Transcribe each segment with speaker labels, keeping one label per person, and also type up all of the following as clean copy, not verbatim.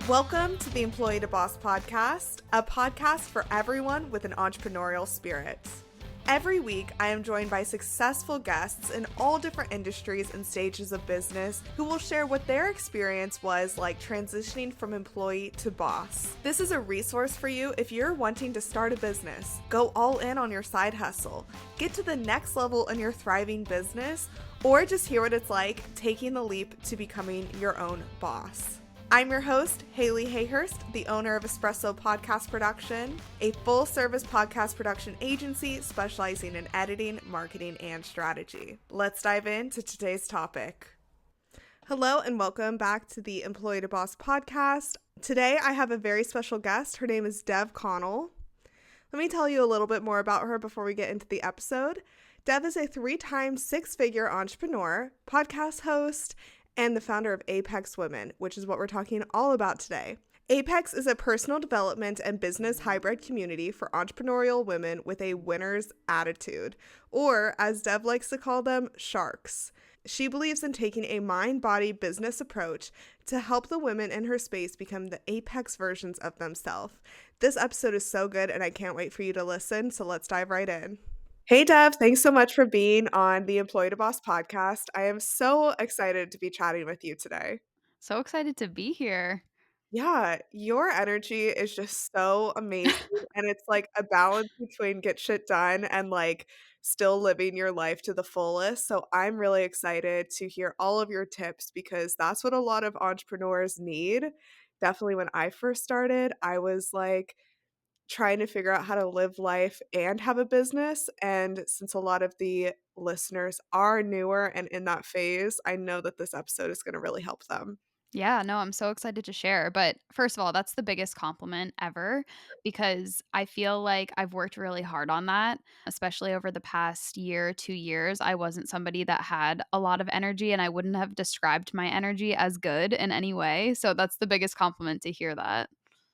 Speaker 1: Welcome to the Employee to Boss podcast, a podcast for everyone with an entrepreneurial spirit. Every week, I am joined by successful guests in all different industries and stages of business who will share what their experience was like transitioning from employee to boss. This is a resource for you if you're wanting to start a business, go all in on your side hustle, get to the next level in your thriving business, or just hear what it's like taking the leap to becoming your own boss. I'm your host, Haley Hayhurst, the owner of Espresso Podcast Production, a full-service podcast production agency specializing in editing, marketing, and strategy. Let's dive into today's topic. Hello and welcome back to the Employee to Boss podcast. Today I have a very special guest. Her name is Dev Connell. Let me tell you a little bit more about her before we get into the episode. Dev is a 3-time six-figure entrepreneur, podcast host, and the founder of Apex Women, which is what we're talking all about today. Apex is a personal development and business hybrid community for entrepreneurial women with a winner's attitude, or as Dev likes to call them, sharks. She believes in taking a mind-body business approach to help the women in her space become the apex versions of themselves. This episode is so good and I can't wait for you to listen, so let's dive right in. Hey Dev, thanks so much for being on the Employee to Boss podcast. I am so excited to be chatting with you today.
Speaker 2: So excited to be here.
Speaker 1: Yeah, your energy is just so amazing. And it's like a balance between get shit done and like still living your life to the fullest. So I'm really excited to hear all of your tips because that's what a lot of entrepreneurs need. Definitely when I first started, I was like, trying to figure out how to live life and have a business. And since a lot of the listeners are newer and in that phase, I know that this episode is going to really help them.
Speaker 2: Yeah, no, I'm so excited to share. But first of all, that's the biggest compliment ever because I feel like I've worked really hard on that, especially over the past year, 2 years. I wasn't somebody that had a lot of energy and I wouldn't have described my energy as good in any way. So that's the biggest compliment to hear that.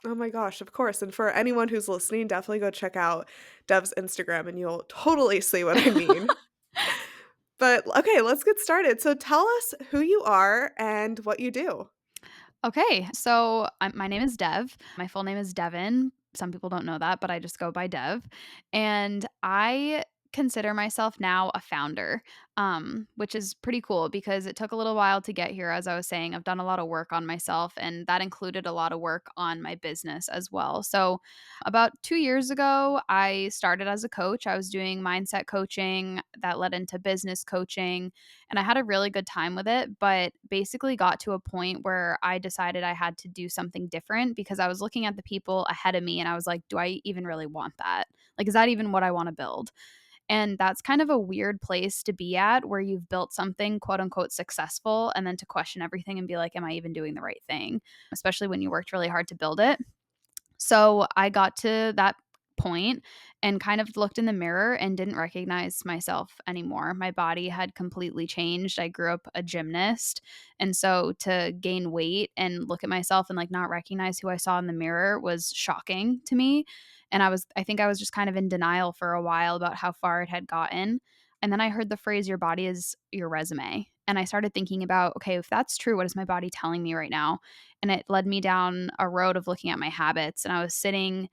Speaker 1: Oh my gosh, of course. And for anyone who's listening, definitely go check out Dev's Instagram and you'll totally see what I mean. But okay, let's get started. So tell us who you are and what you do.
Speaker 2: Okay, so my name is Dev. My full name is Devin. Some people don't know that, but I just go by Dev. And I consider myself now a founder, which is pretty cool because it took a little while to get here. As I was saying, I've done a lot of work on myself, and that included a lot of work on my business as well. So, about 2 years ago, I started as a coach. I was doing mindset coaching that led into business coaching and I had a really good time with it, but basically got to a point where I decided I had to do something different because I was looking at the people ahead of me and I was like, do I even really want that? Like, is that even what I want to build? And that's kind of a weird place to be at where you've built something quote unquote successful and then to question everything and be like, am I even doing the right thing? Especially when you worked really hard to build it. So I got to that point and kind of looked in the mirror and didn't recognize myself anymore. My body had completely changed. I grew up a gymnast. And so to gain weight and look at myself and like not recognize who I saw in the mirror was shocking to me. And I think I was just kind of in denial for a while about how far it had gotten. And then I heard the phrase, your body is your resume. And I started thinking about, okay, if that's true, what is my body telling me right now? And it led me down a road of looking at my habits. And I was sitting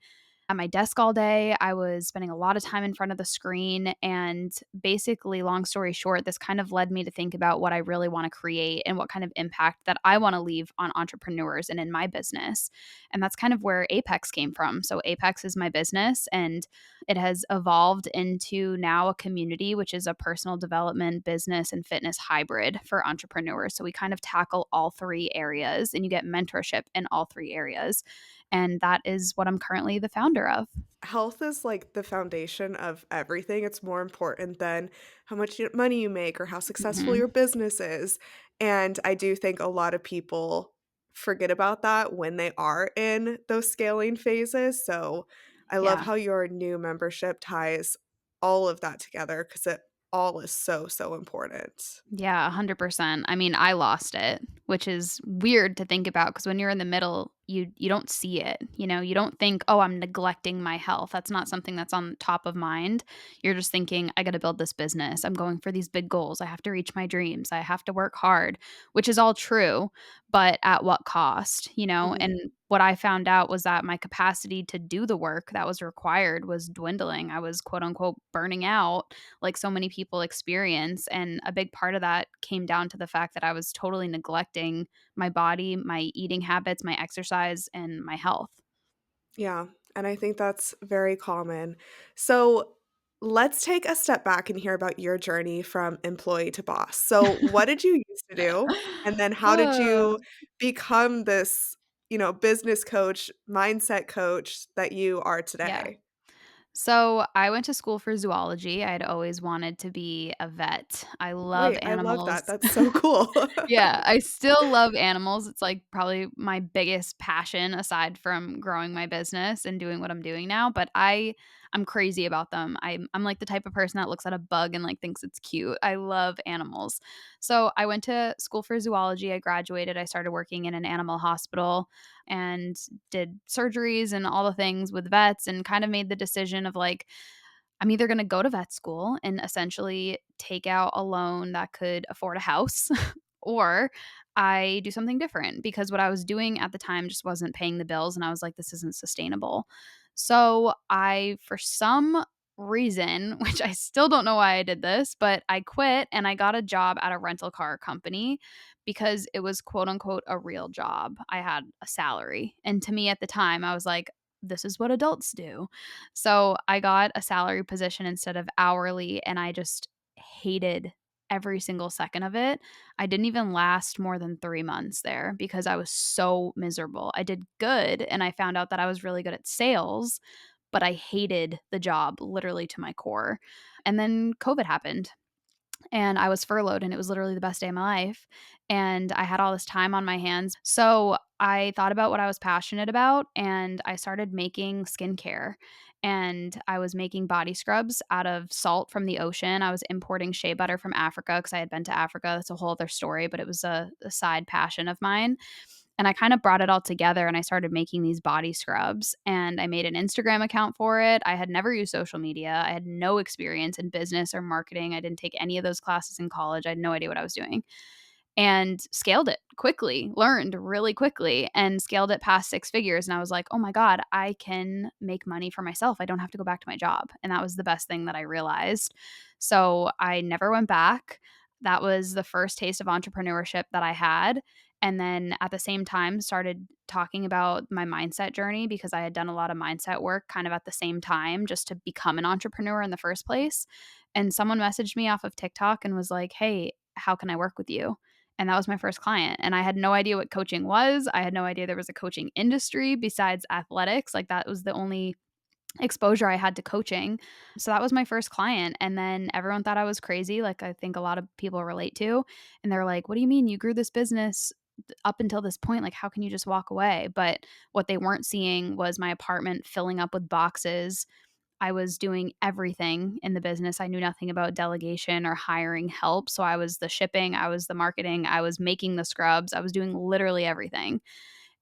Speaker 2: at my desk all day. I was spending a lot of time in front of the screen. And basically, long story short, this kind of led me to think about what I really want to create and what kind of impact that I want to leave on entrepreneurs and in my business. And that's kind of where Apex came from. So, Apex is my business, and it has evolved into now a community, which is a personal development, business, and fitness hybrid for entrepreneurs. So, we kind of tackle all three areas, and you get mentorship in all three areas. And that is what I'm currently the founder of.
Speaker 1: Health is like the foundation of everything. It's more important than how much money you make or how successful
Speaker 2: Mhm.
Speaker 1: your business is. And I do think a lot of people forget about that when they are in those scaling phases. So I love
Speaker 2: Yeah.
Speaker 1: how your new membership ties all of that together because it all is so, so important.
Speaker 2: Yeah, 100%. I mean, I lost it, which is weird to think about because when you're in the middle, you don't see it, you don't think, "Oh, I'm neglecting my health." That's not something that's on top of mind. You're just thinking, "I gotta build this business. I'm going for these big goals. I have to reach my dreams. I have to work hard," which is all true, but at what cost,
Speaker 1: Mhm.
Speaker 2: And what I found out was that my capacity to do the work that was required was dwindling. I was, quote, unquote, "burning out," like so many people experience, and a big part of that came down to the fact that I was totally neglecting my body, my eating habits, my exercise, and my health.
Speaker 1: Yeah, and I think that's very common. So let's take a step back and hear about your journey from employee to boss. So what did you used to do? And then how did
Speaker 2: Uh,
Speaker 1: you become this, business coach, mindset coach that you are
Speaker 2: yeah.
Speaker 1: today?
Speaker 2: So I went to school for zoology. I had always wanted to be a vet. I love
Speaker 1: Wait, I love that.
Speaker 2: animals.
Speaker 1: That's so cool.
Speaker 2: Yeah, I still love animals. It's, like, probably my biggest passion aside from growing my business and doing what I'm doing now, but I'm crazy about them. I'm, like, the type of person that looks at a bug and, like, thinks it's cute. I love animals. So, I went to school for zoology. I graduated. I started working in an animal hospital and did surgeries and all the things with vets and kind of made the decision of, like, I'm either gonna go to vet school and essentially take out a loan that could afford a house, or I do something different because what I was doing at the time just wasn't paying the bills, and I was like, "This isn't sustainable." So, I, for some reason, which I still don't know why I did this, but I quit and I got a job at a rental car company because it was, quote, unquote, "a real job." I had a salary, and to me at the time, I was like, "This is what adults do." So I got a salary position instead of hourly, and I just hated every single second of it. I didn't even last more than 3 months there because I was so miserable. I did good, and I found out that I was really good at sales, but I hated the job literally to my core. And then COVID happened and I was furloughed and it was literally the best day of my life and I had all this time on my hands. So, I thought about what I was passionate about and I started making skincare. And I was making body scrubs out of salt from the ocean. I was importing shea butter from Africa because I had been to Africa. That's a whole other story, but it was a side passion of mine. And I kind of brought it all together and I started making these body scrubs and I made an Instagram account for it. I had never used social media. I had no experience in business or marketing. I didn't take any of those classes in college. I had no idea what I was doing and scaled it quickly, learned really quickly and scaled it past 6 figures. And I was like, oh my God, I can make money for myself. I don't have to go back to my job. And that was the best thing that I realized. So I never went back. That was the first taste of entrepreneurship that I had. And then at the same time, started talking about my mindset journey because I had done a lot of mindset work kind of at the same time just to become an entrepreneur in the first place. And someone messaged me off of TikTok and was like, hey, how can I work with you? And that was my first client, and I had no idea what coaching was. I had no idea there was a coaching industry besides athletics, like, that was the only exposure I had to coaching. So that was my first client, and then everyone thought I was crazy, like I think a lot of people relate to, and they're like, "What do you mean you grew this business up until this point? Like, how can you just walk away?" But what they weren't seeing was my apartment filling up with boxes. I was doing everything in the business. I knew nothing about delegation or hiring help. So I was the shipping, I was the marketing, I was making the scrubs, I was doing literally everything.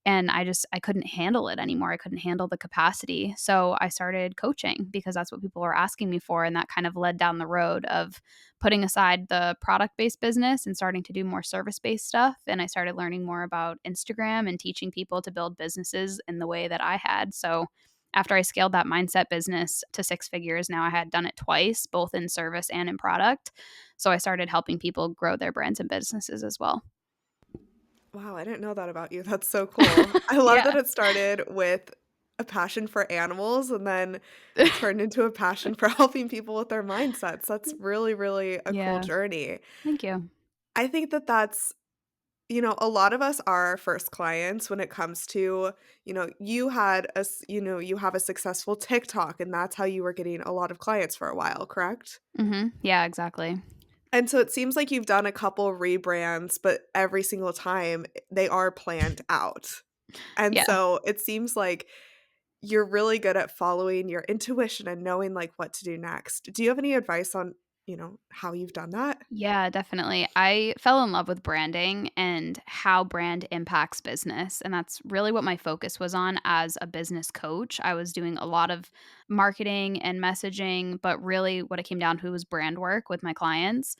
Speaker 2: And I couldn't handle it anymore. I couldn't handle the capacity. So I started coaching because that's what people were asking me for. And that kind of led down the road of putting aside the product based business and starting to do more service based stuff. And I started learning more about Instagram and teaching people to build businesses in the way that I had. So after I scaled that mindset business to 6 figures, now I had done it twice, both in service and in product. So I started helping people grow their brands and businesses as well.
Speaker 1: Wow, I didn't know that about you. That's so cool. I love
Speaker 2: Yeah.
Speaker 1: that it started with a passion for animals and then turned into a passion for helping people with their mindsets. That's really, really a cool
Speaker 2: Yeah.
Speaker 1: journey.
Speaker 2: Thank you.
Speaker 1: I think that that's, a lot of us are our first clients when it comes to, you had you have a successful TikTok and that's how you were getting a lot of clients for a while, correct?
Speaker 2: Mhm. Yeah, exactly.
Speaker 1: And so it seems like you've done a couple rebrands, but every single time they are planned out. And
Speaker 2: Yeah.
Speaker 1: so it seems like you're really good at following your intuition and knowing like what to do next. Do you have any advice on, how you've done that?
Speaker 2: Yeah, definitely. I fell in love with branding and how brand impacts business. And that's really what my focus was on as a business coach. I was doing a lot of marketing and messaging, but really what it came down to was brand work with my clients.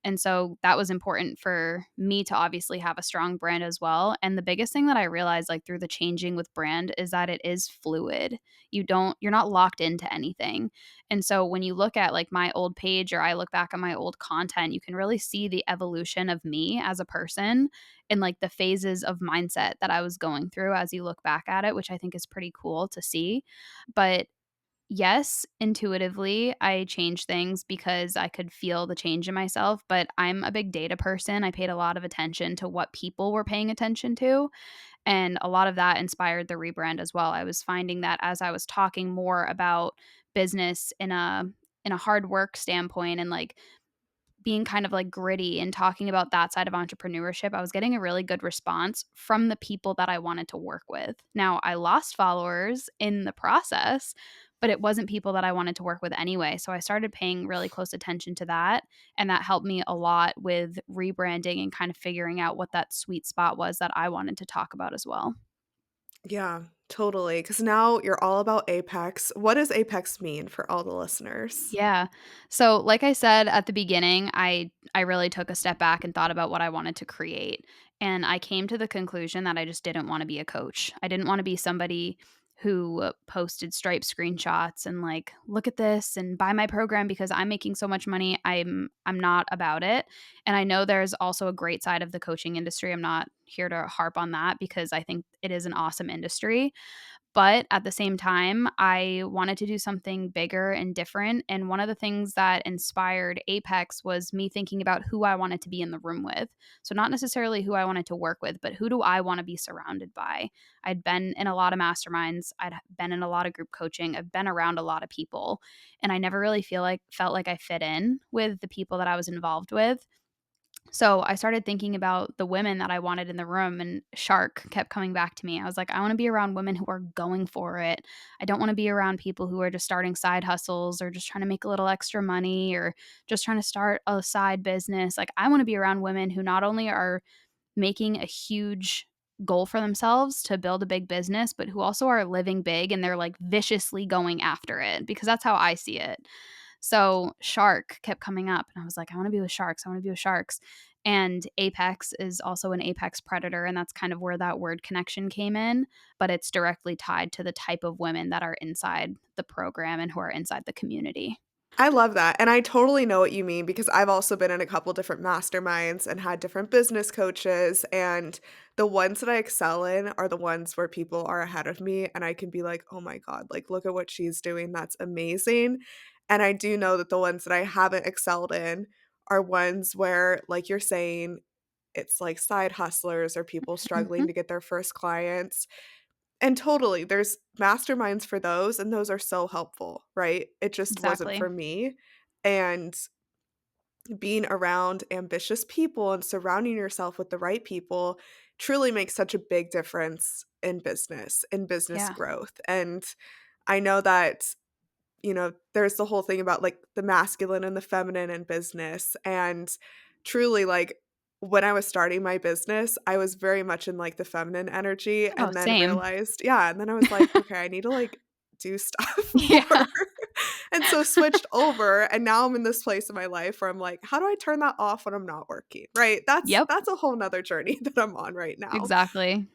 Speaker 2: And so that was important for me to obviously have a strong brand as well. And the biggest thing that I realized like through the changing with brand is that it is fluid. You're not locked into anything. And so when you look at like my old page or I look back at my old content, you can really see the evolution of me as a person and like the phases of mindset that I was going through as you look back at it, which I think is pretty cool to see. But yes, intuitively, I changed things because I could feel the change in myself, but I'm a big data person. I paid a lot of attention to what people were paying attention to. And a lot of that inspired the rebrand as well. I was finding that as I was talking more about business in a hard work standpoint and like being kind of like gritty and talking about that side of entrepreneurship, I was getting a really good response from the people that I wanted to work with. Now, I lost followers in the process, but it wasn't people that I wanted to work with anyway. So I started paying really close attention to that. And that helped me a lot with rebranding and kind of figuring out what that sweet spot was that I wanted to talk about as well.
Speaker 1: Yeah, totally. Because now you're all about Apex. What does Apex mean for all the listeners?
Speaker 2: Yeah. So, like I said at the beginning, I really took a step back and thought about what I wanted to create. And I came to the conclusion that I just didn't want to be a coach. I didn't want to be somebody who posted Stripe screenshots and like, look at this and buy my program because I'm making so much money. I'm not about it. And I know there's also a great side of the coaching industry. I'm not here to harp on that because I think it is an awesome industry. But at the same time, I wanted to do something bigger and different. And one of the things that inspired Apex was me thinking about who I wanted to be in the room with. So, not necessarily who I wanted to work with, but who do I want to be surrounded by? I'd been in a lot of masterminds, I'd been in a lot of group coaching, I've been around a lot of people, and I never really felt like I fit in with the people that I was involved with. So I started thinking about the women that I wanted in the room, and Shark kept coming back to me. I was like, I want to be around women who are going for it. I don't want to be around people who are just starting side hustles or just trying to make a little extra money or just trying to start a side business. Like, I want to be around women who not only are making a huge goal for themselves to build a big business, but who also are living big and they're like viciously going after it because that's how I see it. So Shark kept coming up, and I was like, I want to be with sharks. I want to be with sharks. And Apex is also an apex predator, and that's kind of where that word connection came in. But it's directly tied to the type of women that are inside the program and who are inside the community.
Speaker 1: I love that, and I totally know what you mean because I've also been in a couple different masterminds and had different business coaches, and the ones that I excel in are the ones where people are ahead of me, and I can be like, "Oh my god, like, look at what she's doing, that's amazing." And I do know that the ones that I haven't excelled in are ones where, like you're saying, it's like side hustlers or people struggling
Speaker 2: Mhm.
Speaker 1: to get their first clients. And totally, there's masterminds for those, and those are so helpful, right? It just wasn't
Speaker 2: Exactly.
Speaker 1: for me, and being around ambitious people and surrounding yourself with the right people truly makes such a big difference in business
Speaker 2: Yeah.
Speaker 1: growth, and I know that there's the whole thing about, like, the masculine and the feminine in business, and truly, like, when I was starting my business, I was very much in, like, the feminine energy
Speaker 2: Oh,
Speaker 1: and then
Speaker 2: same.
Speaker 1: realized yeah, and then I was like, "Okay, I need to, like, do stuff more."
Speaker 2: Yeah.
Speaker 1: And so switched over, and now I'm in this place in my life where I'm like, "How do I turn that off when I'm not working?" Right? That's
Speaker 2: Yep.
Speaker 1: that's a whole 'nother journey that I'm on right now.
Speaker 2: Exactly.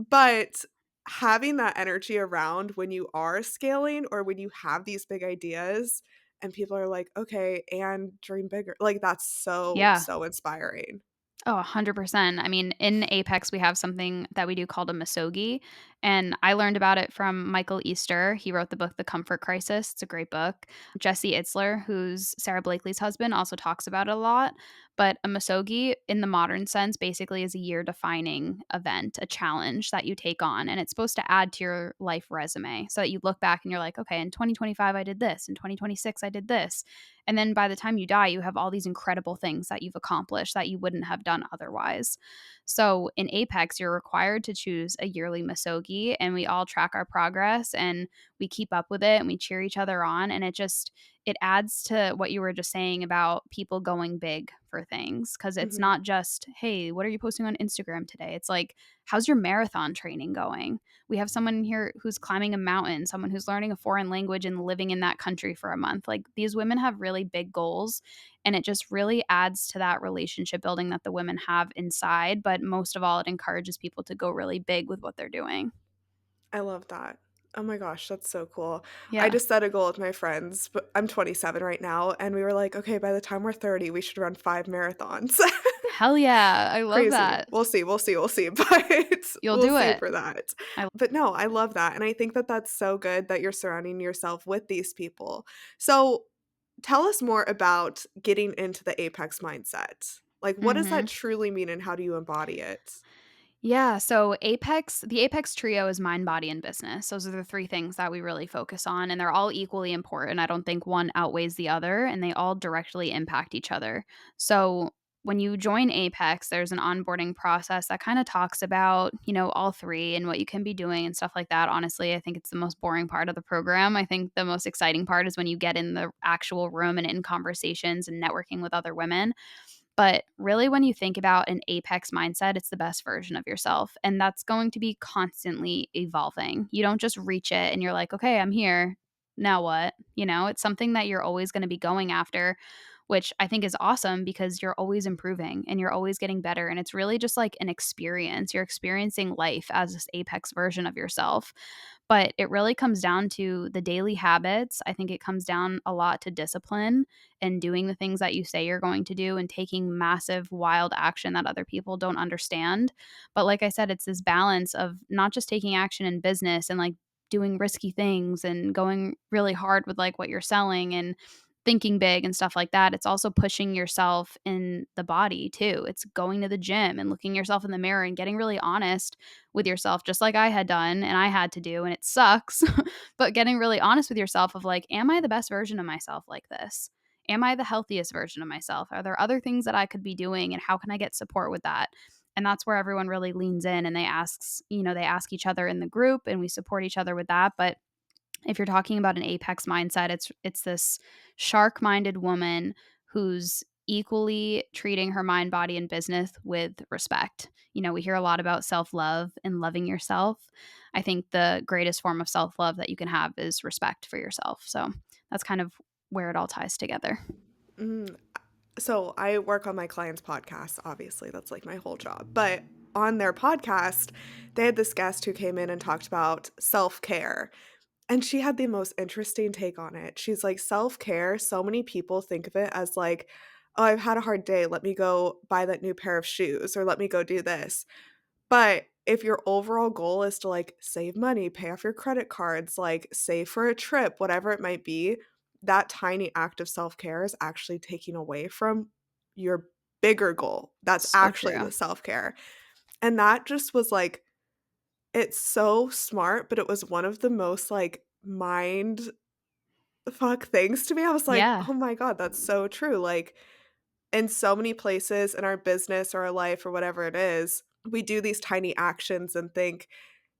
Speaker 1: But having that energy around when you are scaling or when you have these big ideas and people are like, "Okay, and dream bigger." Like, that's so,
Speaker 2: Yeah.
Speaker 1: so inspiring.
Speaker 2: Oh, 100%. I mean, in Apex, we have something that we do called a misogi, and I learned about it from Michael Easter. He wrote the book The Comfort Crisis. It's a great book. Jesse Itzler, who's Sarah Blakely's husband, also talks about it a lot. But a misogi, in the modern sense, basically is a year-defining event, a challenge that you take on, and it's supposed to add to your life resume so that you look back and you're like, okay, in 2025, I did this. In 2026, I did this. And then by the time you die, you have all these incredible things that you've accomplished that you wouldn't have done otherwise. So in Apex, you're required to choose a yearly misogi, and we all track our progress. And we keep up with it and we cheer each other on, and it adds to what you were just saying about people going big for things, because it's
Speaker 1: Mhm.
Speaker 2: not just, hey, what are you posting on Instagram today? It's like, how's your marathon training going? We have someone in here who's climbing a mountain, someone who's learning a foreign language and living in that country for a month. Like, these women have really big goals, and it just really adds to that relationship building that the women have inside. But most of all, it encourages people to go really big with what they're doing.
Speaker 1: I love that. Oh my gosh, that's so cool. I
Speaker 2: Yeah.
Speaker 1: just set a goal with my friends, but I'm 27 right now, and we were like, "Okay, by the time we're 30, we should run 5 marathons."
Speaker 2: Hell yeah. I love
Speaker 1: Crazy.
Speaker 2: that.
Speaker 1: We'll see, but
Speaker 2: You'll
Speaker 1: we'll
Speaker 2: do
Speaker 1: see
Speaker 2: it.
Speaker 1: for that.
Speaker 2: I
Speaker 1: But no, I love that, and I think that that's so good that you're surrounding yourself with these people. So, tell us more about getting into the apex mindset. Like, what does that
Speaker 2: Mhm.
Speaker 1: truly mean, and how do you embody it?
Speaker 2: Yeah, so the Apex trio is mind, body, and business. Those are the 3 things that we really focus on, and they're all equally important. I don't think one outweighs the other, and they all directly impact each other. So, when you join Apex, there's an onboarding process that kinda talks about, all 3 and what you can be doing and stuff like that. Honestly, I think it's the most boring part of the program. I think the most exciting part is when you get in the actual room and in conversations and networking with other women. But really, when you think about an apex mindset, it's the best version of yourself. And that's going to be constantly evolving. You don't just reach it and you're like, okay, I'm here. Now what? It's something that you're always going to be going after, which I think is awesome because you're always improving and you're always getting better. And it's really just like an experience. You're experiencing life as this apex version of yourself. But it really comes down to the daily habits. I think it comes down a lot to discipline and doing the things that you say you're going to do and taking massive, wild action that other people don't understand. But like I said, it's this balance of not just taking action in business and like doing risky things and going really hard with like what you're selling and thinking big and stuff like that. It's also pushing yourself in the body too. It's going to the gym and looking yourself in the mirror and getting really honest with yourself, just like I had done and I had to do, and it sucks. But getting really honest with yourself of like, am I the best version of myself like this? Am I the healthiest version of myself? Are there other things that I could be doing, and how can I get support with that? And that's where everyone really leans in and they ask each other in the group and we support each other with that. But if you're talking about an apex mindset, it's this shark-minded woman who's equally treating her mind, body, and business with respect. We hear a lot about self-love and loving yourself. I think the greatest form of self-love that you can have is respect for yourself. So that's kind of where it all ties together.
Speaker 1: Mm, so I work on my clients' podcasts, obviously, that's like my whole job. But on their podcast, they had this guest who came in and talked about self-care. And she had the most interesting take on it. She's like, self-care, so many people think of it as like, "Oh, I've had a hard day. Let me go buy that new pair of shoes or let me go do this." But if your overall goal is to like save money, pay off your credit cards, like save for a trip, whatever it might be, that tiny act of self-care is actually taking away from your bigger goal. That's
Speaker 2: So
Speaker 1: actually
Speaker 2: true.
Speaker 1: the self-care. And that just was like, it's so smart, but it was one of the most like mind fuck things to me. I was like,
Speaker 2: Yeah.
Speaker 1: "Oh my god, that's so true." Like, in so many places in our business or our life or whatever it is, we do these tiny actions and think,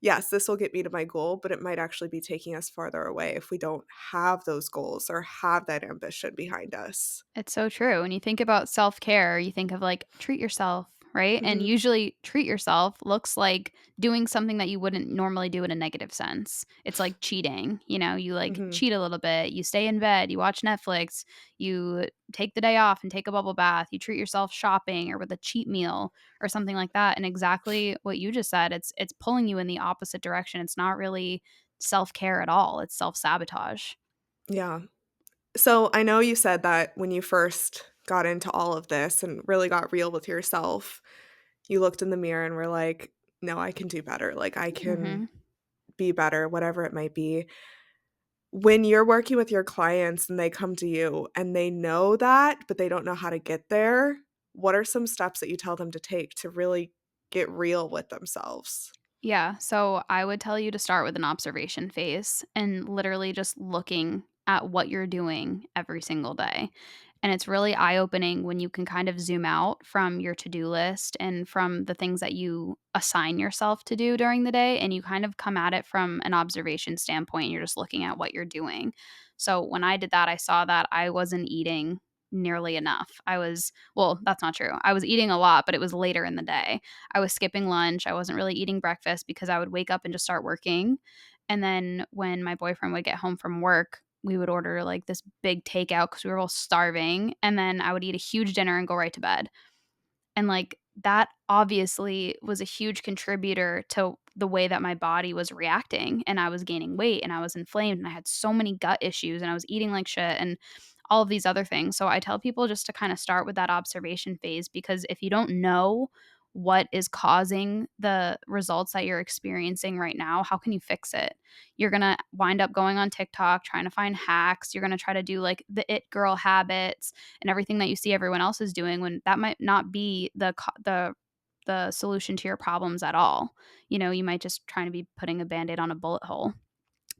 Speaker 1: "Yes, this will get me to my goal," but it might actually be taking us farther away if we don't have those goals or have that ambition behind us.
Speaker 2: It's so true. When you think about self-care, you think of like treat yourself, right? And
Speaker 1: Mhm,
Speaker 2: usually treat yourself looks like doing something that you wouldn't normally do in a negative sense. It's like cheating, you like
Speaker 1: mhm.
Speaker 2: cheat a little bit, you stay in bed, you watch Netflix, you take the day off and take a bubble bath, you treat yourself shopping or with a cheat meal or something like that. And exactly what you just said, it's pulling you in the opposite direction. It's not really self-care at all. It's self-sabotage.
Speaker 1: Yeah. So, I know you said that when you first got into all of this and really got real with yourself, you looked in the mirror and were like, "No, I can do better. Like, I can
Speaker 2: Mhm.
Speaker 1: be better," whatever it might be. When you're working with your clients and they come to you and they know that, but they don't know how to get there, what are some steps that you tell them to take to really get real with themselves?
Speaker 2: Yeah. So I would tell you to start with an observation phase and literally just looking at what you're doing every single day. And it's really eye-opening when you can kind of zoom out from your to-do list and from the things that you assign yourself to do during the day, and you kind of come at it from an observation standpoint. You're just looking at what you're doing. So when I did that, I saw that I wasn't eating nearly enough. Well, that's not true. I was eating a lot, but it was later in the day. I was skipping lunch. I wasn't really eating breakfast because I would wake up and just start working. And then when my boyfriend would get home from work, we would order like this big takeout because we were all starving. And then I would eat a huge dinner and go right to bed. And, like, that obviously was a huge contributor to the way that my body was reacting, and I was gaining weight, and I was inflamed, and I had so many gut issues, and I was eating like shit, and all of these other things. So I tell people just to kinda start with that observation phase, because if you don't know what is causing the results that you're experiencing right now, how can you fix it? You're gonna wind up going on TikTok, trying to find hacks, you're gonna try to do, like, the it girl habits, and everything that you see everyone else is doing, when that might not be the solution to your problems at all. You know, you might just trying to be putting a Band-Aid on a bullet hole.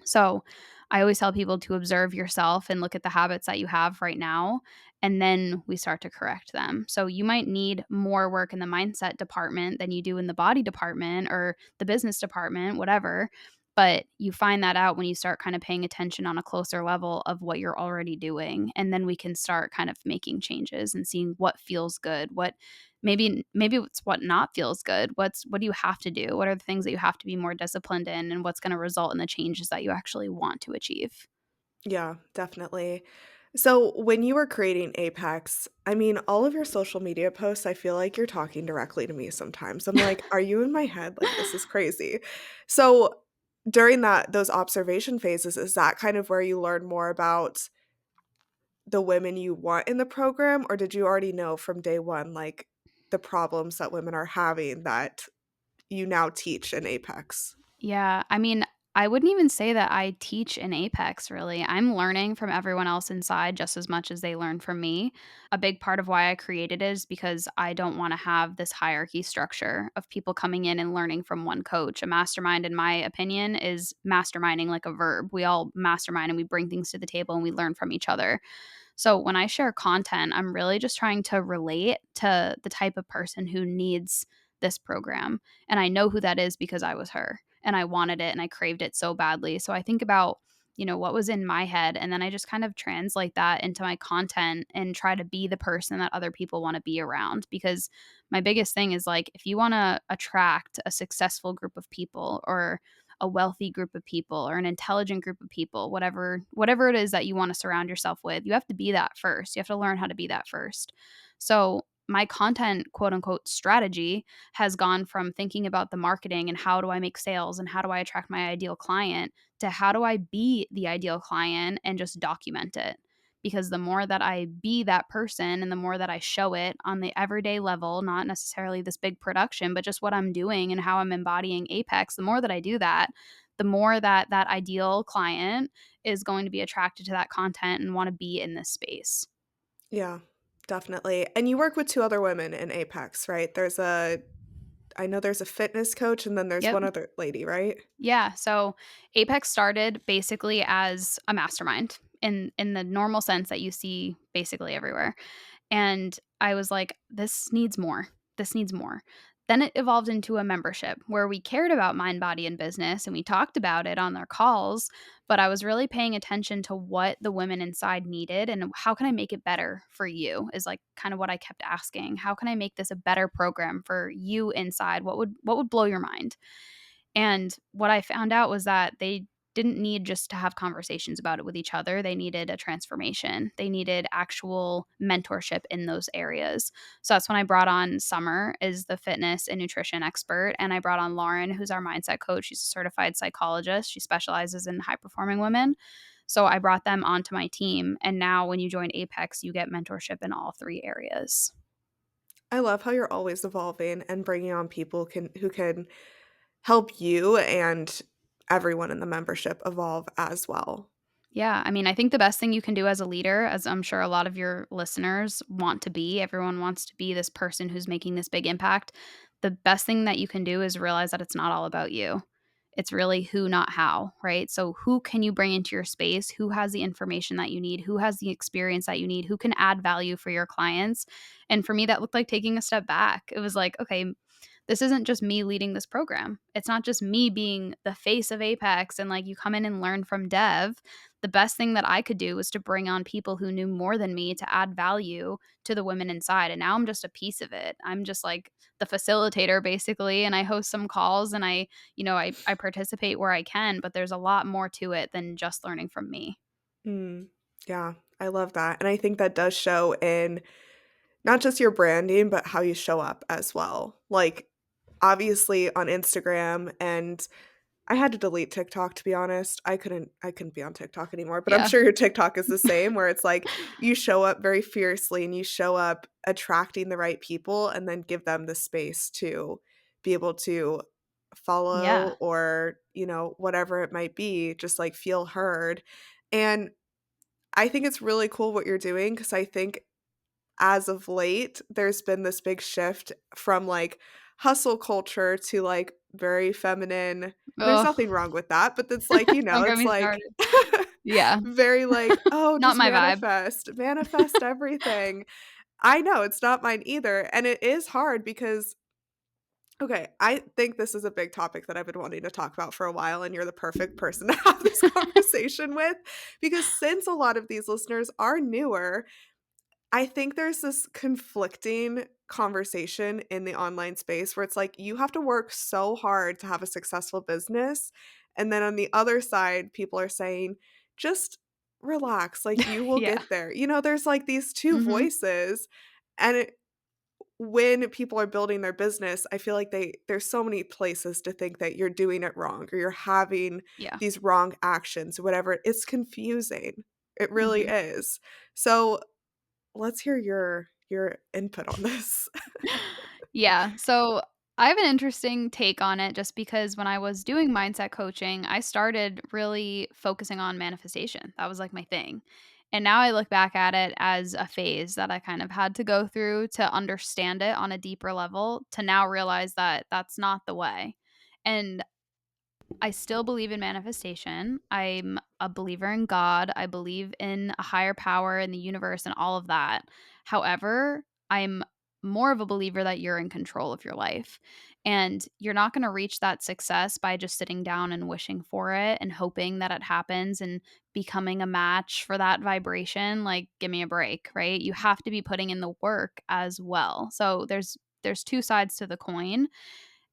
Speaker 2: So, I always tell people to observe yourself and look at the habits that you have right now, and then we start to correct them. So, you might need more work in the mindset department than you do in the body department or the business department, whatever. But you find that out when you start kind of paying attention on a closer level of what you're already doing. And then we can start kind of making changes and seeing what feels good, maybe it's what not feels good. What do you have to do? What are the things that you have to be more disciplined in, and what's going to result in the changes that you actually want to achieve?
Speaker 1: Yeah, definitely. So, when you were creating Apex, I mean, all of your social media posts, I feel like you're talking directly to me sometimes. I'm like, "Are you in my head? Like, this is crazy." So, during those observation phases, is that kind of where you learn more about the women you want in the program, or did you already know from day 1, like, the problems that women are having that you now teach in Apex?
Speaker 2: Yeah, I mean, I wouldn't even say that I teach in Apex really. I'm learning from everyone else inside just as much as they learn from me. A big part of why I created it is because I don't want to have this hierarchy structure of people coming in and learning from one coach. A mastermind, in my opinion, is masterminding like a verb. We all mastermind and we bring things to the table and we learn from each other. So when I share content, I'm really just trying to relate to the type of person who needs this program. And I know who that is because I was her and I wanted it and I craved it so badly. So I think about, what was in my head, and then I just kind of translate that into my content and try to be the person that other people want to be around, because my biggest thing is, like, if you want to attract a successful group of people or a wealthy group of people or an intelligent group of people, whatever it is that you want to surround yourself with, you have to be that first. You have to learn how to be that first. So my content, quote unquote, strategy has gone from thinking about the marketing and how do I make sales and how do I attract my ideal client, to how do I be the ideal client and just document it. Because the more that I be that person and the more that I show it on the everyday level, not necessarily this big production, but just what I'm doing and how I'm embodying Apex, the more that I do that, the more that that ideal client is going to be attracted to that content and want to be in this space.
Speaker 1: Yeah, definitely. And you work with 2 other women in Apex, right? I know there's a fitness coach and then there's
Speaker 2: Yep.
Speaker 1: one other lady, right?
Speaker 2: Yeah, so Apex started basically as a mastermind in the normal sense that you see basically everywhere. And I was like, this needs more. This needs more. Then it evolved into a membership where we cared about mind, body, and business and we talked about it on their calls. But I was really paying attention to what the women inside needed and how can I make it better for you, is like kind of what I kept asking. How can I make this a better program for you inside? What would blow your mind? And what I found out was that they didn't need just to have conversations about it with each other. They needed a transformation. They needed actual mentorship in those areas. So that's when I brought on Summer as the fitness and nutrition expert. And I brought on Lauren, who's our mindset coach. She's a certified psychologist. She specializes in high performing women. So I brought them onto my team. And now when you join Apex, you get mentorship in all three areas.
Speaker 1: I love how you're always evolving and bringing on people who can help you and everyone in the membership evolve as well.
Speaker 2: Yeah, I mean, I think the best thing you can do as a leader, as I'm sure a lot of your listeners want to be, everyone wants to be this person who's making this big impact. The best thing that you can do is realize that it's not all about you. It's really who, not how, right? So who can you bring into your space? Who has the information that you need? Who has the experience that you need? Who can add value for your clients? And for me, that looked like taking a step back. It was like, okay, this isn't just me leading this program. It's not just me being the face of Apex and like you come in and learn from Dev. The best thing that I could do was to bring on people who knew more than me to add value to the women inside. And now I'm just a piece of it. I'm just like the facilitator basically. And I host some calls and I participate where I can, but there's a lot more to it than just learning from me.
Speaker 1: Mm, yeah, I love that. And I think that does show in not just your branding, but how you show up as well. Like, obviously on Instagram, and I had to delete TikTok, to be honest. I couldn't be on TikTok anymore, but I'm
Speaker 2: Yeah.
Speaker 1: sure your TikTok is the same, where it's like you show up very fiercely and you show up attracting the right people and then give them the space to be able to
Speaker 2: Yeah.
Speaker 1: follow, or, whatever it might be, just like feel heard. And I think it's really cool what you're doing, because I think as of late, there's been this big shift from like hustle culture to like very feminine. And there's
Speaker 2: Oh,
Speaker 1: nothing wrong with that, but it's like,
Speaker 2: don't get
Speaker 1: it's
Speaker 2: me
Speaker 1: like
Speaker 2: started. Yeah.
Speaker 1: very like, oh,
Speaker 2: Not
Speaker 1: just
Speaker 2: my vibe.
Speaker 1: manifest everything. I know it's not mine either. And it is hard because, okay, I think this is a big topic that I've been wanting to talk about for a while, and you're the perfect person to have this conversation with, because since a lot of these listeners are newer, I think there's this conflicting conversation in the online space where it's like you have to work so hard to have a successful business. And then on the other side, people are saying, just relax, like you will
Speaker 2: Yeah.
Speaker 1: get there. There's like these two
Speaker 2: Mhm.
Speaker 1: voices. And when people are building their business, I feel like there's so many places to think that you're doing it wrong, or you're having
Speaker 2: Yeah.
Speaker 1: these wrong actions, whatever. It's confusing. It really
Speaker 2: Mhm.
Speaker 1: is. So let's hear your input on this.
Speaker 2: Yeah. So I have an interesting take on it just because when I was doing mindset coaching, I started really focusing on manifestation. That was like my thing. And now I look back at it as a phase that I kind of had to go through to understand it on a deeper level to now realize that that's not the way. And I still believe in manifestation. I'm a believer in God. I believe in a higher power in the universe and all of that. However, I'm more of a believer that you're in control of your life. And you're not going to reach that success by just sitting down and wishing for it and hoping that it happens and becoming a match for that vibration. Like, give me a break, right? You have to be putting in the work as well. So there's two sides to the coin,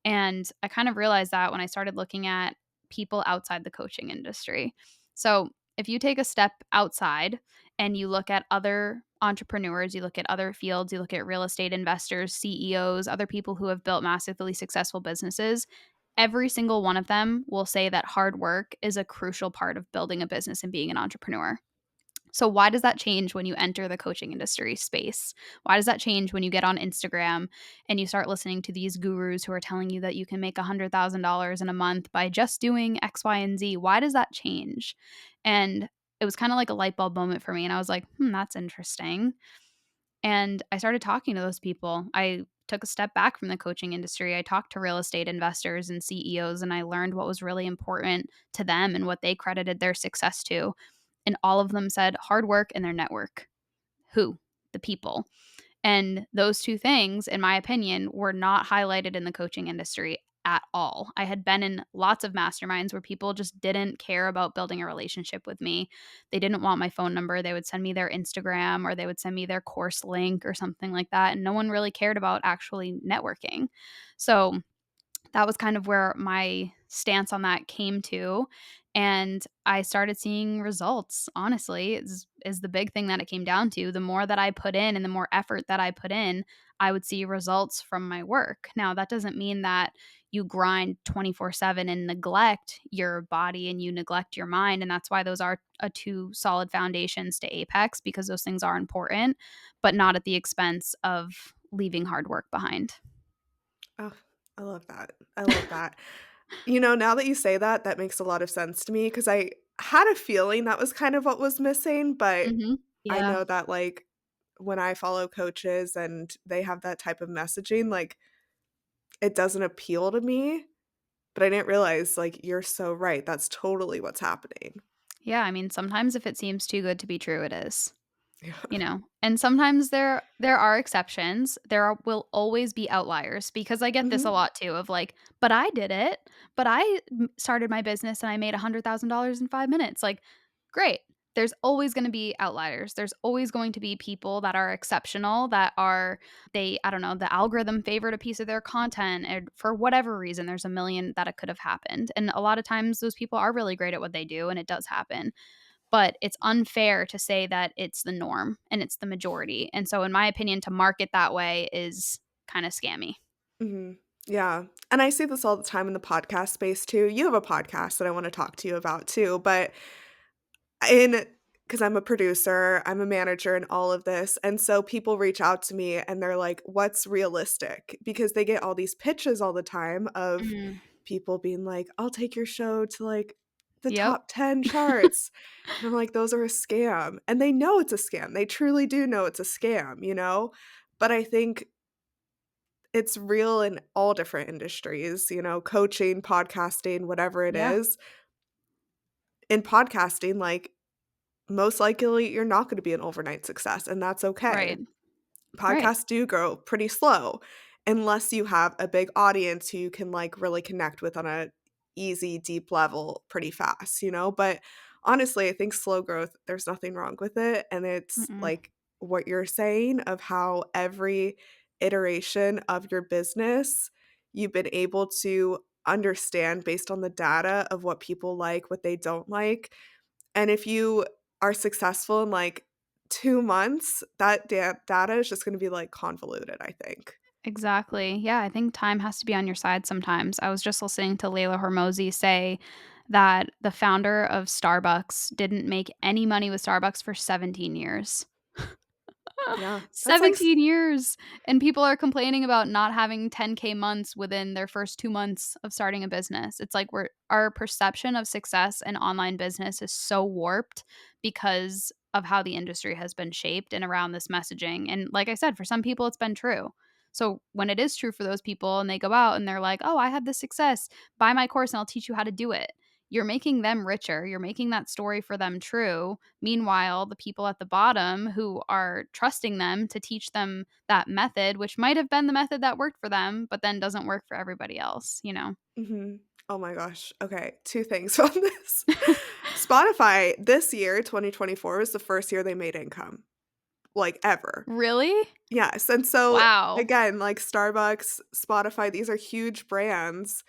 Speaker 2: and I kind of realized that when I started looking at people outside the coaching industry. So, if you take a step outside and you look at other entrepreneurs, you look at other fields, you look at real estate investors, CEOs, other people who have built massively successful businesses, every single one of them will say that hard work is a crucial part of building a business and being an entrepreneur. So why does that change when you enter the coaching industry space? Why does that change when you get on Instagram and you start listening to these gurus who are telling you that you can make $100,000 in a month by just doing X, Y, and Z? Why does that change? And it was kind of like a light bulb moment for me. And I was like, that's interesting. And I started talking to those people. I took a step back from the coaching industry. I talked to real estate investors and CEOs, and I learned what was really important to them and what they credited their success to. And all of them said hard work and their network. Who? The people. And those two things, in my opinion, were not highlighted in the coaching industry at all. I had been in lots of masterminds where people just didn't care about building a relationship with me. They didn't want my phone number. They would send me their Instagram or they would send me their course link or something like that. And no one really cared about actually networking. So that was kind of where my stance on that came to. And I started seeing results, honestly, is the big thing that it came down to. The more that I put in and the more effort that I put in, I would see results from my work. Now, that doesn't mean that you grind 24/7 and neglect your body and you neglect your mind. And that's why those are two solid foundations to Apex, because those things are important, but not at the expense of leaving hard work behind.
Speaker 1: Oh, I love that. I love that. Now that you say that, that makes a lot of sense to me, because I had a feeling that was kind of what was missing, but
Speaker 2: Mhm.
Speaker 1: I
Speaker 2: Yeah.
Speaker 1: know that, like, when I follow coaches and they have that type of messaging, like, it doesn't appeal to me. But I didn't realize, like, you're so right. That's totally what's happening.
Speaker 2: Yeah, I mean, sometimes if it seems too good to be true, it is.
Speaker 1: Yeah.
Speaker 2: You know? And sometimes there are exceptions. Will always be outliers because I get this a
Speaker 1: Mhm.
Speaker 2: lot too of like, "But I did it. But started my business and I made $100,000 in 5 minutes." Like, great. There's always gonna be outliers. There's always going to be people that are exceptional that are I don't know, the algorithm favored a piece of their content and for whatever reason, there's a million that it could have happened. And a lot of times those people are really great at what they do and it does happen, but it's unfair to say that it's the norm and it's the majority. And so in my opinion, to market that way is kind of scammy.
Speaker 1: Mhm. Yeah. And I see this all the time in the podcast space too. You have a podcast that I wanna talk to you about too, but in because I'm a producer, I'm a manager in all of this, and so people reach out to me and they're like, "What's realistic?" Because they get all these pitches all the time of
Speaker 2: Mm.
Speaker 1: people being like, "I'll take your show to, like, the
Speaker 2: Yep.
Speaker 1: top 10 charts." And I'm like, "Those are a scam." And they know it's a scam. They truly do know it's a scam, you know? But I think it's real in all different industries, coaching, podcasting, whatever it
Speaker 2: Yeah.
Speaker 1: is. In podcasting, like, most likely you're not gonna be an overnight success, and that's okay.
Speaker 2: Right. Right.
Speaker 1: Podcasts do grow pretty slow unless you have a big audience who you can, like, really connect with on a easy, deep level pretty fast, but honestly, I think slow growth, there's nothing wrong with it, and it's,
Speaker 2: Mm-mm.
Speaker 1: like, what you're saying of how every iteration of your business, you've been able to understand based on the data of what people like, what they don't like, and if you are successful in, like, 2 months, that data is just gonna be, like, convoluted, I think.
Speaker 2: Exactly. Yeah, I think time has to be on your side sometimes. I was just listening to Layla Hormozy say that the founder of Starbucks didn't make any money with Starbucks for 17 years.
Speaker 1: Yeah, that's like s
Speaker 2: 17 years, and people are complaining about not having 10K months within their first 2 months of starting a business. It's like our perception of success in online business is so warped because of how the industry has been shaped and around this messaging, and like I said, for some people, it's been true. So, when it is true for those people and they go out and they're like, "Oh, I had this success. Buy my course and I'll teach you how to do it." You're making them richer, you're making that story for them true. Meanwhile, the people at the bottom who are trusting them to teach them that method, which might have been the method that worked for them, but then doesn't work for everybody else, you know?
Speaker 1: Mhm. Oh my gosh. Okay, 2 things on this. Spotify this year, 2024, was the first year they made income, like, ever.
Speaker 2: Really?
Speaker 1: Yes, and so,
Speaker 2: Wow.
Speaker 1: again, like, Starbucks, Spotify, these are huge brands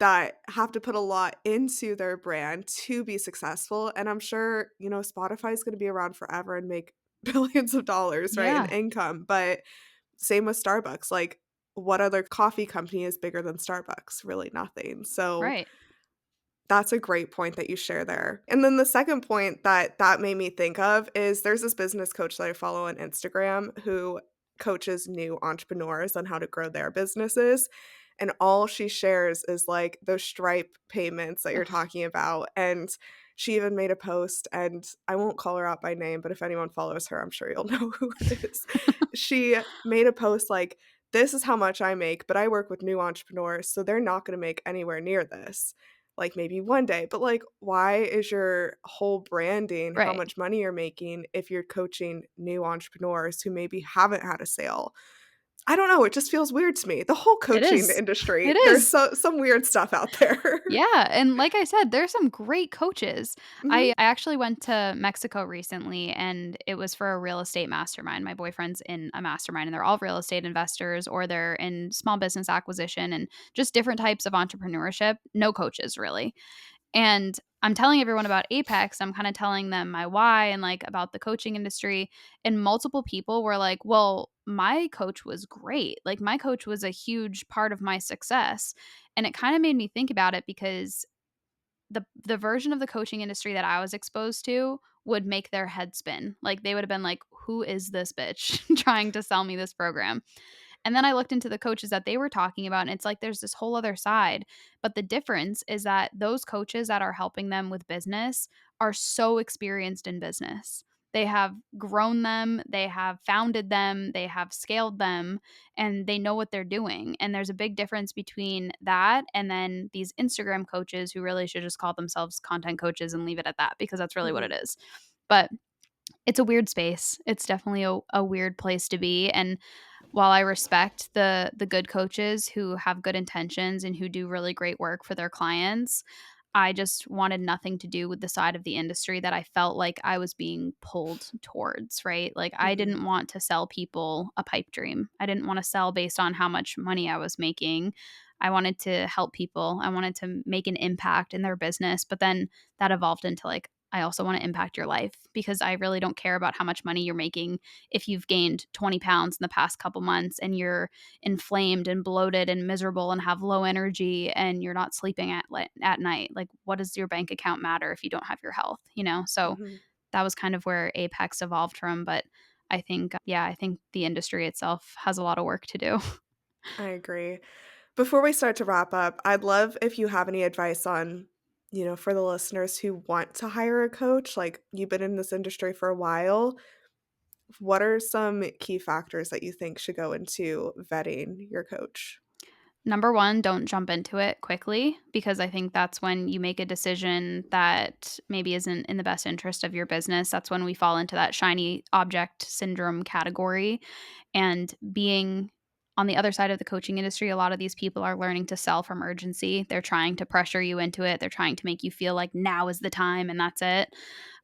Speaker 1: that have to put a lot into their brand to be successful, and I'm sure, Spotify is gonna be around forever and make billions of dollars, right, in
Speaker 2: Yeah,
Speaker 1: income, but same with Starbucks, like, what other coffee company is bigger than Starbucks? Really nothing, so
Speaker 2: right.
Speaker 1: that's a great point that you share there. And then the second point that made me think of is there's this business coach that I follow on Instagram who coaches new entrepreneurs on how to grow their businesses. And all she shares is like those Stripe payments that you're
Speaker 2: Ugh,
Speaker 1: talking about. And she even made a post, and I won't call her out by name, but if anyone follows her, I'm sure you'll know who it is. She made a post like, "This is how much I make, but I work with new entrepreneurs, so they're not going to make anywhere near this." Like, maybe one day, but, like, why is your whole branding how
Speaker 2: right.
Speaker 1: much money you're making if you're coaching new entrepreneurs who maybe haven't had a sale? I don't know, it just feels weird to me. The whole
Speaker 2: It
Speaker 1: coaching
Speaker 2: is.
Speaker 1: industry,
Speaker 2: It
Speaker 1: there's
Speaker 2: is.
Speaker 1: some weird stuff out there.
Speaker 2: Yeah, and like I said, there's some great coaches.
Speaker 1: Mhm.
Speaker 2: I actually went to Mexico recently, and it was for a real estate mastermind. My boyfriend's in a mastermind, and they're all real estate investors or they're in small business acquisition and just different types of entrepreneurship. No coaches, really. And I'm telling everyone about Apex. I'm kind of telling them my why and like about the coaching industry. And multiple people were like, well, my coach was great. Like, my coach was a huge part of my success. And it kind of made me think about it because the version of the coaching industry that I was exposed to would make their head spin. Like, they would have been like, who is this bitch trying to sell me this program? And then I looked into the coaches that they were talking about, and it's like there's this whole other side. But the difference is that those coaches that are helping them with business are so experienced in business. They have grown them, they have founded them, they have scaled them, and they know what they're doing. And there's a big difference between that and then these Instagram coaches who really should just call themselves content coaches and leave it at that, because that's really what
Speaker 1: Hmm.
Speaker 2: it is. But it's a weird space. It's definitely a weird place to be. And while I respect the good coaches who have good intentions and who do really great work for their clients, I just wanted nothing to do with the side of the industry that I felt like I was being pulled towards, right? Like, I
Speaker 1: Hmm.
Speaker 2: didn't want to sell people a pipe dream. I didn't want to sell based on how much money I was making. I wanted to help people. I wanted to make an impact in their business. But then that evolved into like, I also want to impact your life, because I really don't care about how much money you're making if you've gained 20 pounds in the past couple months and you're inflamed and bloated and miserable and have low energy and you're not sleeping at night. Like, what does your bank account matter if you don't have your health, you know? So
Speaker 1: Hmm.
Speaker 2: that was kind of where Apex evolved from. But I think, yeah, I think the industry itself has a lot of work to do.
Speaker 1: I agree. Before we start to wrap up, I'd love if you have any advice on, for the listeners who want to hire a coach, like you've been in this industry for a while, what are some key factors that you think should go into vetting your coach?
Speaker 2: Number one, don't jump into it quickly, because I think that's when you make a decision that maybe isn't in the best interest of your business. That's when we fall into that shiny object syndrome category. And being on the other side of the coaching industry, a lot of these people are learning to sell from urgency. They're trying to pressure you into it. They're trying to make you feel like now is the time and that's it.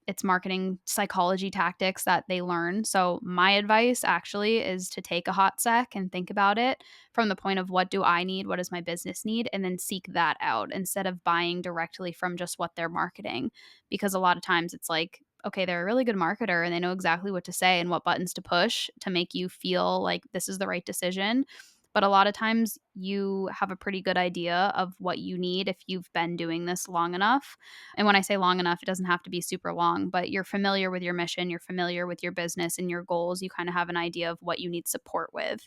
Speaker 2: It's marketing psychology tactics that they learn. So, my advice actually is to take a hot sec and think about it from the point of what do I need? What does my business need? And then seek that out instead of buying directly from just what they're marketing. Because a lot of times it's like, okay, they're a really good marketer and they know exactly what to say and what buttons to push to make you feel like this is the right decision. But a lot of times you have a pretty good idea of what you need if you've been doing this long enough. And when I say long enough, it doesn't have to be super long, but you're familiar with your mission, you're familiar with your business and your goals. You kind of have an idea of what you need support with.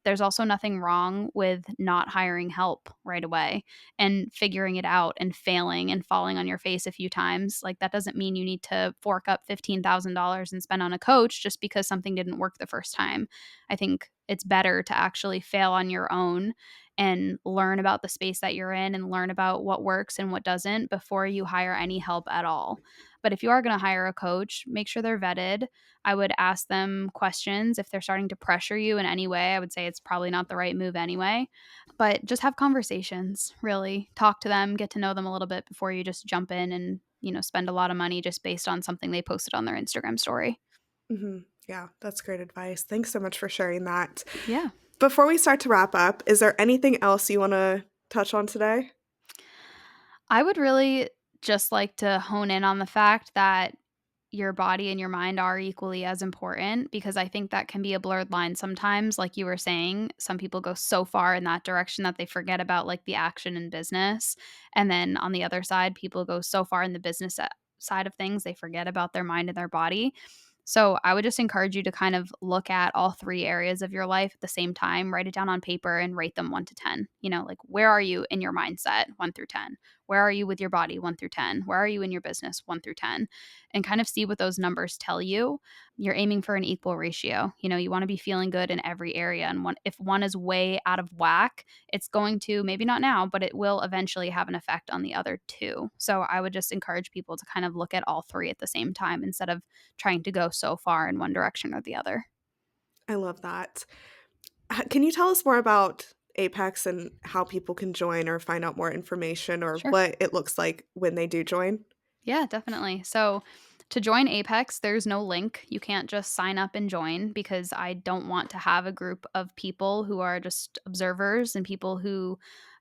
Speaker 2: There's also nothing wrong with not hiring help right away and figuring it out and failing and falling on your face a few times. Like, that doesn't mean you need to fork up $15,000 and spend on a coach just because something didn't work the first time. I think it's better to actually fail on your own and learn about the space that you're in and learn about what works and what doesn't before you hire any help at all. But if you are going to hire a coach, make sure they're vetted. I would ask them questions. If they're starting to pressure you in any way, I would say it's probably not the right move anyway. But just have conversations, really. Talk to them, get to know them a little bit before you just jump in and, spend a lot of money just based on something they posted on their Instagram story.
Speaker 1: Hmm. Yeah, that's great advice. Thanks so much for sharing that.
Speaker 2: Yeah.
Speaker 1: Before we start to wrap up, is there anything else you want to touch on today?
Speaker 2: I would really just like to hone in on the fact that your body and your mind are equally as important, because I think that can be a blurred line sometimes. Like you were saying, some people go so far in that direction that they forget about like the action in business. And then on the other side, people go so far in the business side of things, they forget about their mind and their body. So I would just encourage you to kind of look at all three areas of your life at the same time, write it down on paper and rate them 1 to 10. Like, where are you in your mindset? 1 through 10. Where are you with your body? 1 through 10. Where are you in your business? 1 through 10. And kind of see what those numbers tell you. You're aiming for an equal ratio. You want to be feeling good in every area. And if one is way out of whack, it's going to, maybe not now, but it will eventually have an effect on the other two. So I would just encourage people to kind of look at all three at the same time instead of trying to go so far in one direction or the other.
Speaker 1: I love that. Can you tell us more about Apex and how people can join or find out more information or
Speaker 2: Sure.
Speaker 1: what it looks like when they do join?
Speaker 2: Yeah, definitely. So to join Apex, there's no link. You can't just sign up and join, because I don't want to have a group of people who are just observers and people who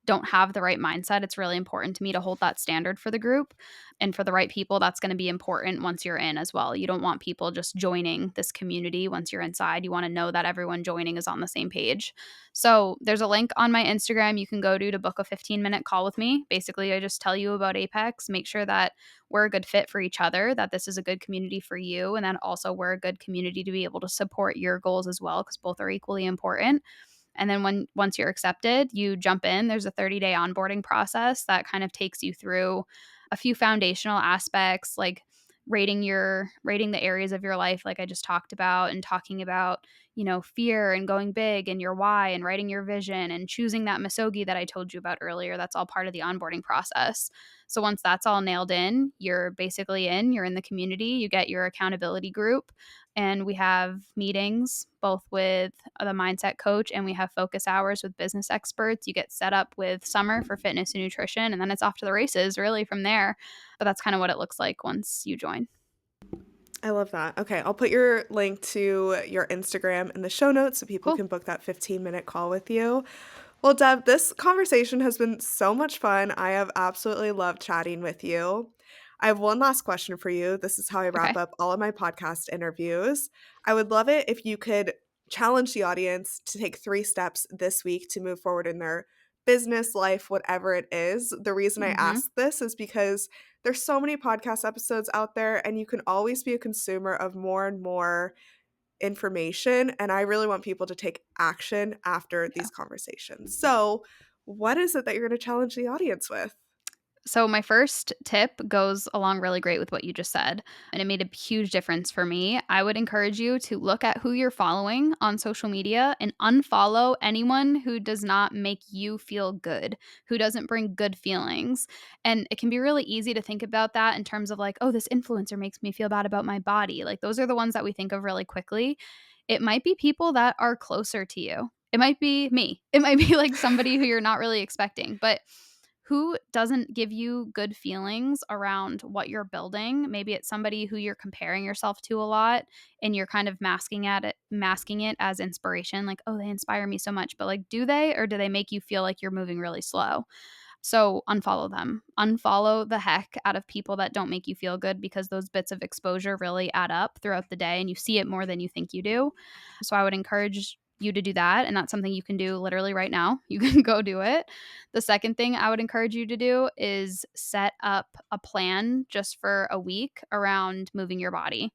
Speaker 2: don't have the right mindset. It's really important to me to hold that standard for the group. And for the right people, that's going to be important once you're in as well. You don't want people just joining this community once you're inside. You want to know that everyone joining is on the same page. So there's a link on my Instagram you can go to book a 15-minute call with me. Basically, I just tell you about Apex, make sure that we're a good fit for each other, that this is a good community for you, and then also we're a good community to be able to support your goals as well, because both are equally important. And then once you're accepted, you jump in. There's a 30-day onboarding process that kind of takes you through a few foundational aspects, like rating the areas of your life like I just talked about, and talking about, fear and going big and your why and writing your vision and choosing that misogi that I told you about earlier. That's all part of the onboarding process. So once that's all nailed in, you're basically you're in the community, you get your accountability group, and we have meetings both with the mindset coach, and we have focus hours with business experts. You get set up with Summer for fitness and nutrition, and then it's off to the races really from there. But that's kind of what it looks like once you join.
Speaker 1: I love that. Okay, I'll put your link to your Instagram in the show notes so people
Speaker 2: Cool.
Speaker 1: can book that 15-minute call with you. Well, Deb, this conversation has been so much fun. I have absolutely loved chatting with you. I have one last question for you. This is how I wrap
Speaker 2: Okay.
Speaker 1: up all of my podcast interviews. I would love it if you could challenge the audience to take 3 steps this week to move forward in their business, life, whatever it is. The reason I
Speaker 2: Mm-hmm.
Speaker 1: ask this is because there's so many podcast episodes out there, and you can always be a consumer of more and more information, and I really want people to take action after
Speaker 2: Yeah.
Speaker 1: these conversations. So, what is it that you're going to challenge the audience with?
Speaker 2: So my first tip goes along really great with what you just said, and it made a huge difference for me. I would encourage you to look at who you're following on social media and unfollow anyone who does not make you feel good, who doesn't bring good feelings. And it can be really easy to think about that in terms of like, oh, this influencer makes me feel bad about my body. Like those are the ones that we think of really quickly. It might be people that are closer to you. It might be me. It might be like somebody who you're not really expecting, but who doesn't give you good feelings around what you're building. Maybe it's somebody who you're comparing yourself to a lot, and you're kind of masking it as inspiration, like, oh, they inspire me so much. But like, do they, or do they make you feel like you're moving really slow? So unfollow them. Unfollow the heck out of people that don't make you feel good, because those bits of exposure really add up throughout the day and you see it more than you think you do. So I would encourage you to do that. And that's something you can do literally right now. You can go do it. The second thing I would encourage you to do is set up a plan just for a week around moving your body.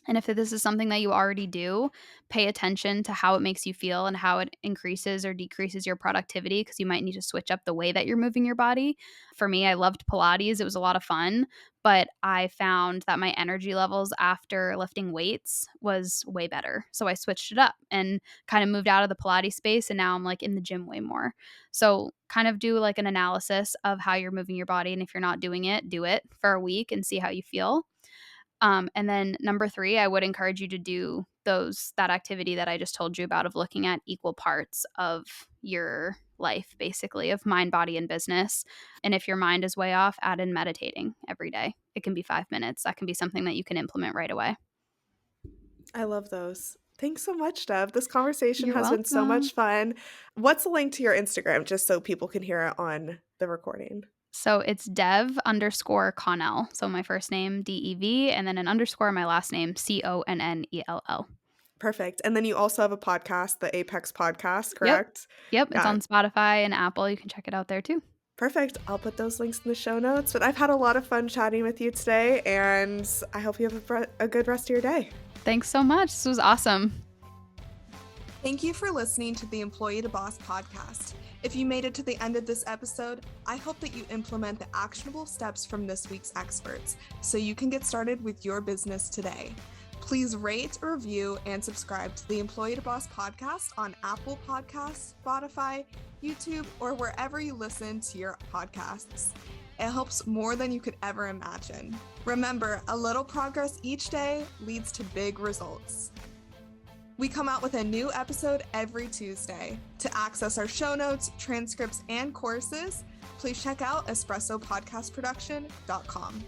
Speaker 2: And if this is something that you already do, pay attention to how it makes you feel and how it increases or decreases your productivity, because you might need to switch up the way that you're moving your body. For me, I loved Pilates. It was a lot of fun, but I found that my energy levels after lifting weights was way better. So I switched it up and kind of moved out of the Pilates space, and now I'm like in the gym way more. So kind of do like an analysis of how you're moving your body, and if you're not doing it, do it for a week and see how you feel. And then number 3, I would encourage you to do that activity that I just told you about, of looking at equal parts of your life, basically, of mind, body, and business. And if your mind is way off, add in meditating every day. It can be 5 minutes. That can be something that you can implement right away.
Speaker 1: I love those. Thanks so much, Deb. This conversation
Speaker 2: You're
Speaker 1: has been so
Speaker 2: welcome.
Speaker 1: much fun. What's the link to your Instagram, just so people can hear it on the recording?
Speaker 2: So it's Dev_Connell. So my first name, DEV, and then an underscore, my last name, CONNELL.
Speaker 1: Perfect. And then you also have a podcast, the Apex Podcast,
Speaker 2: Yep.
Speaker 1: correct?
Speaker 2: Yep. It's
Speaker 1: Yeah.
Speaker 2: on Spotify and Apple. You can check it out there too.
Speaker 1: Perfect. I'll put those links in the show notes. But I've had a lot of fun chatting with you today, and I hope you have a good rest of your day.
Speaker 2: Thanks so much. This was awesome.
Speaker 1: Thank you for listening to the Employee to Boss podcast. If you made it to the end of this episode, I hope that you implement the actionable steps from this week's experts so you can get started with your business today. Please rate, review, and subscribe to the Employee to Boss podcast on Apple Podcasts, Spotify, YouTube, or wherever you listen to your podcasts. It helps more than you could ever imagine. Remember, a little progress each day leads to big results. We come out with a new episode every Tuesday. To access our show notes, transcripts, and courses, please check out espressopodcastproduction.com.